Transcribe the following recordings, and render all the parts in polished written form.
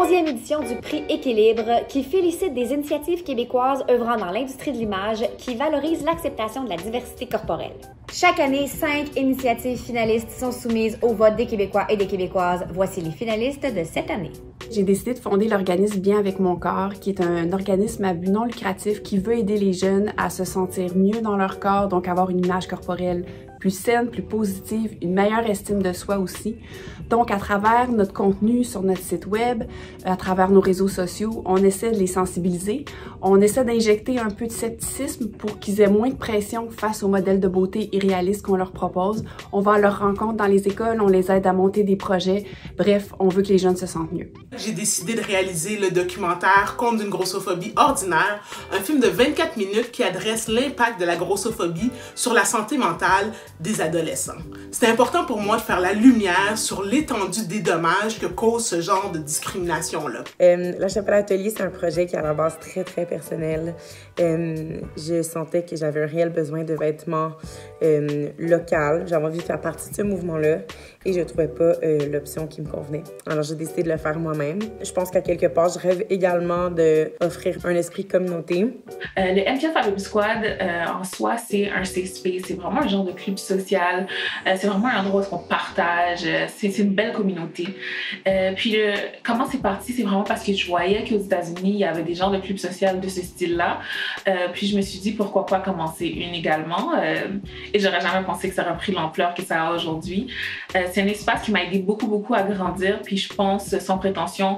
11e édition du Prix Équilibre qui félicite des initiatives québécoises œuvrant dans l'industrie de l'image qui valorisent l'acceptation de la diversité corporelle. Chaque année, 5 initiatives finalistes sont soumises au vote des Québécois et des Québécoises. Voici les finalistes de cette année. J'ai décidé de fonder l'organisme Bien avec mon corps, qui est un organisme à but non lucratif qui veut aider les jeunes à se sentir mieux dans leur corps, donc avoir une image corporelle plus saine, plus positive, une meilleure estime de soi aussi. Donc, à travers notre contenu sur notre site web, à travers nos réseaux sociaux, on essaie de les sensibiliser. On essaie d'injecter un peu de scepticisme pour qu'ils aient moins de pression face aux modèles de beauté irréalistes qu'on leur propose. On va à leur rencontre dans les écoles, on les aide à monter des projets. Bref, on veut que les jeunes se sentent mieux. J'ai décidé de réaliser le documentaire Conte d'une grossophobie ordinaire, un film de 24 minutes qui adresse l'impact de la grossophobie sur la santé mentale des adolescents. C'était important pour moi de faire la lumière sur l'étendue des dommages que cause ce genre de discrimination-là. La Chapelle Atelier, c'est un projet qui est à la base très personnel. Je sentais que j'avais un réel besoin de vêtements locaux. J'avais envie de faire partie de ce mouvement-là et je ne trouvais pas l'option qui me convenait. Alors, j'ai décidé de le faire moi-même. Je pense qu'à quelque part, je rêve également d'offrir un esprit de communauté. Le MTF Baby Squad, en soi, c'est un safe space. C'est vraiment un genre de club social. C'est vraiment un endroit où on partage. C'est une belle communauté. Puis, comment c'est parti? C'est vraiment parce que je voyais qu'aux États-Unis, il y avait des genres de clubs sociaux de ce style-là. Puis, je me suis dit, pourquoi pas commencer une également? Et j'aurais jamais pensé que ça aurait pris l'ampleur que ça a aujourd'hui. C'est un espace qui m'a aidé beaucoup à grandir. Puis, je pense, sans prétention,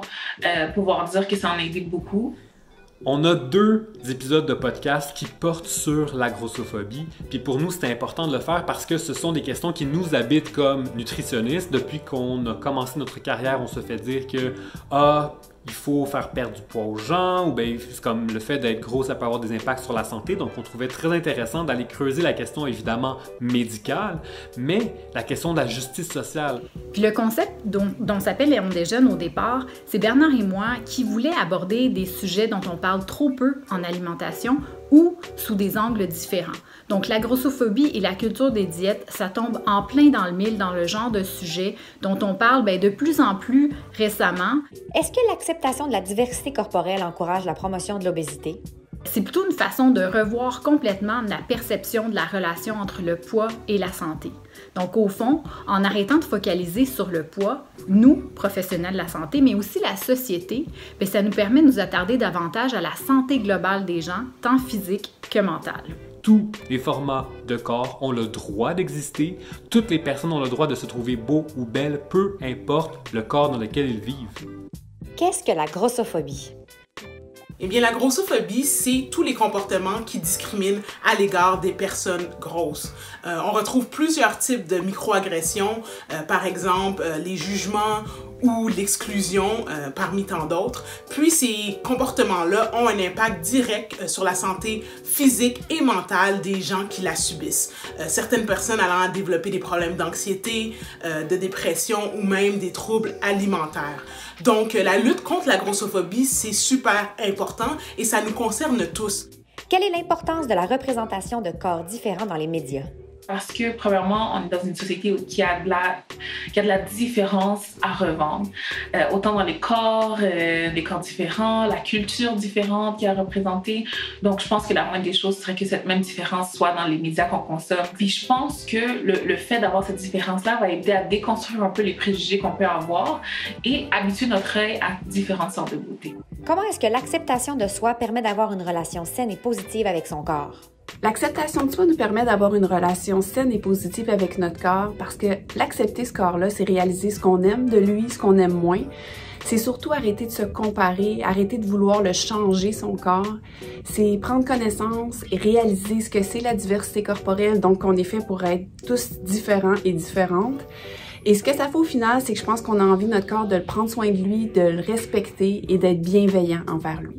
pouvoir dire que ça en a aidé beaucoup. On a 2 épisodes de podcast qui portent sur la grossophobie. Puis pour nous, c'était important de le faire parce que ce sont des questions qui nous habitent comme nutritionnistes. Depuis qu'on a commencé notre carrière, on se fait dire que il faut faire perdre du poids aux gens, ou bien c'est comme le fait d'être gros, ça peut avoir des impacts sur la santé. Donc on trouvait très intéressant d'aller creuser la question évidemment médicale, mais la question de la justice sociale. Puis le concept dont s'appelle Léon Desjeunes au départ, c'est Bernard et moi qui voulaient aborder des sujets dont on parle trop peu en alimentation ou sous des angles différents. Donc la grossophobie et la culture des diètes, ça tombe en plein dans le mille dans le genre de sujet dont on parle de plus en plus récemment. Est-ce que l'acceptation de la diversité corporelle encourage la promotion de l'obésité? C'est plutôt une façon de revoir complètement la perception de la relation entre le poids et la santé. Donc au fond, en arrêtant de focaliser sur le poids, nous, professionnels de la santé, mais aussi la société, ça nous permet de nous attarder davantage à la santé globale des gens, tant physique que mentale. Tous les formats de corps ont le droit d'exister. Toutes les personnes ont le droit de se trouver beaux ou belles, peu importe le corps dans lequel ils vivent. Qu'est-ce que la grossophobie? Eh bien, la grossophobie, c'est tous les comportements qui discriminent à l'égard des personnes grosses. On retrouve plusieurs types de microagressions, par exemple les jugements ou l'exclusion, parmi tant d'autres. Puis ces comportements-là ont un impact direct sur la santé physique et mentale des gens qui la subissent. Certaines personnes allant développer des problèmes d'anxiété, de dépression ou même des troubles alimentaires. Donc, la lutte contre la grossophobie, c'est super important et ça nous concerne tous. Quelle est l'importance de la représentation de corps différents dans les médias? Parce que, premièrement, on est dans une société qui a de la différence à revendre. Autant dans les corps différents, la culture différente qui est représentée. Donc, je pense que la moindre des choses serait que cette même différence soit dans les médias qu'on consomme. Puis, je pense que le fait d'avoir cette différence-là va aider à déconstruire un peu les préjugés qu'on peut avoir et habituer notre œil à différentes sortes de beauté. Comment est-ce que l'acceptation de soi permet d'avoir une relation saine et positive avec son corps? L'acceptation de soi nous permet d'avoir une relation saine et positive avec notre corps parce que l'accepter ce corps-là, c'est réaliser ce qu'on aime de lui, ce qu'on aime moins. C'est surtout arrêter de se comparer, arrêter de vouloir le changer, son corps. C'est prendre connaissance et réaliser ce que c'est la diversité corporelle, donc qu'on est fait pour être tous différents et différentes. Et ce que ça fait au final, c'est que je pense qu'on a envie, notre corps, de le prendre soin de lui, de le respecter et d'être bienveillant envers lui.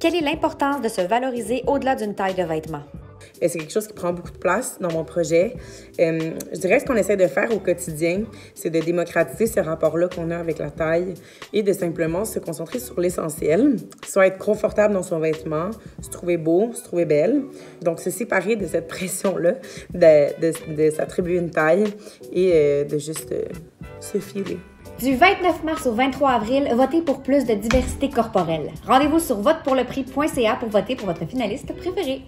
Quelle est l'importance de se valoriser au-delà d'une taille de vêtements? C'est quelque chose qui prend beaucoup de place dans mon projet. Je dirais que ce qu'on essaie de faire au quotidien, c'est de démocratiser ce rapport-là qu'on a avec la taille et de simplement se concentrer sur l'essentiel, soit être confortable dans son vêtement, se trouver beau, se trouver belle. Donc, se séparer de cette pression-là, de s'attribuer une taille et de juste se filer. Du 29 mars au 23 avril, votez pour plus de diversité corporelle. Rendez-vous sur votepourleprix.ca pour voter pour votre finaliste préféré.